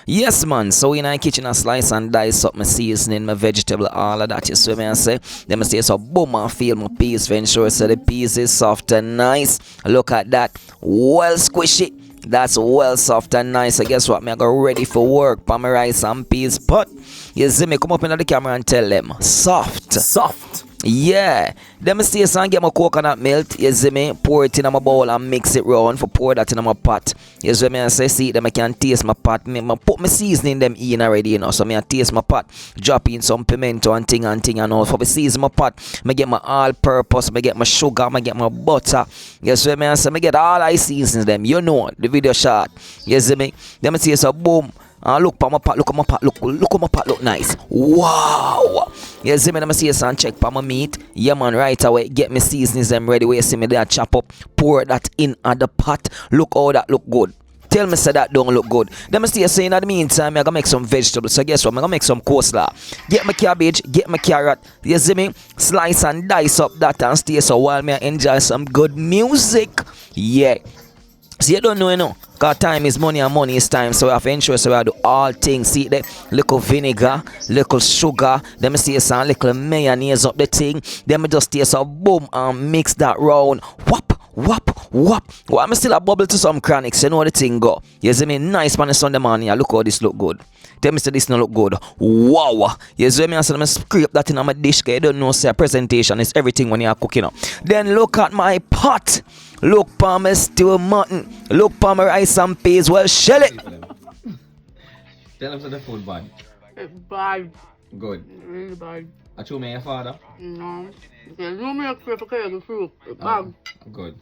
Yes, man. So in my kitchen, I slice and dice up my seasoning, my vegetable, all of that. You see me? I say. Then I say so. Boom! I feel my peas. For ensure so the peas is soft and nice. Look at that. Well squishy. That's well soft and nice. So guess what? Me I go ready for work. Palm rice and peas. But you see me come up into the camera and tell them soft. Soft. Yeah, them stay and get my coconut milk, you see me, pour it in my bowl and mix it round for pour that in my pot. You see me, and say, see them, I can taste my pot, me put my seasoning them in already, you know, so me I taste my pot, drop in some pimento and thing and all, for me season my pot, me get my all purpose, me get my sugar, me get my butter, you see me, and say, me get all I seasons them, you know, the video shot, you see me, them say, so boom. Look at my pot, look at my pot, look at my pot, look nice. Wow! You see me, let me see and check for my meat. Yeah, man, right away, get me seasonings them ready. Where you see me there, chop up, pour that in at the pot. Look how that look good. Tell me say that don't look good. Then I stay saying in the meantime, I'm gonna make some vegetables. So guess what? I'm gonna make some coleslaw. Get my cabbage, get my carrot. You see me? Slice and dice up that and stay so while me enjoy some good music. Yeah. So you don't know, you know, because time is money and money is time. So we have to ensure so we have to do all things. See the little vinegar, little sugar, then me see some little mayonnaise up the thing. Then me just taste some boom and mix that round. Whop, whop, whop. Well, I'm still a bubble to some chronics. You know how the thing go. You see me? Nice on the Sunday morning. Look how this look good. Tell me say this no look good. Wow. You see me? I said, I scrape that in my dish. You don't know, say presentation is everything when you're cooking up. Then look at my pot. Look for my stew mutton. Look for my rice and peas. Well, shell it. Tell them so the food bad. It's bad. Good. Really bad. I told me your father. No. Because you make for the fruit. It's bad. Good.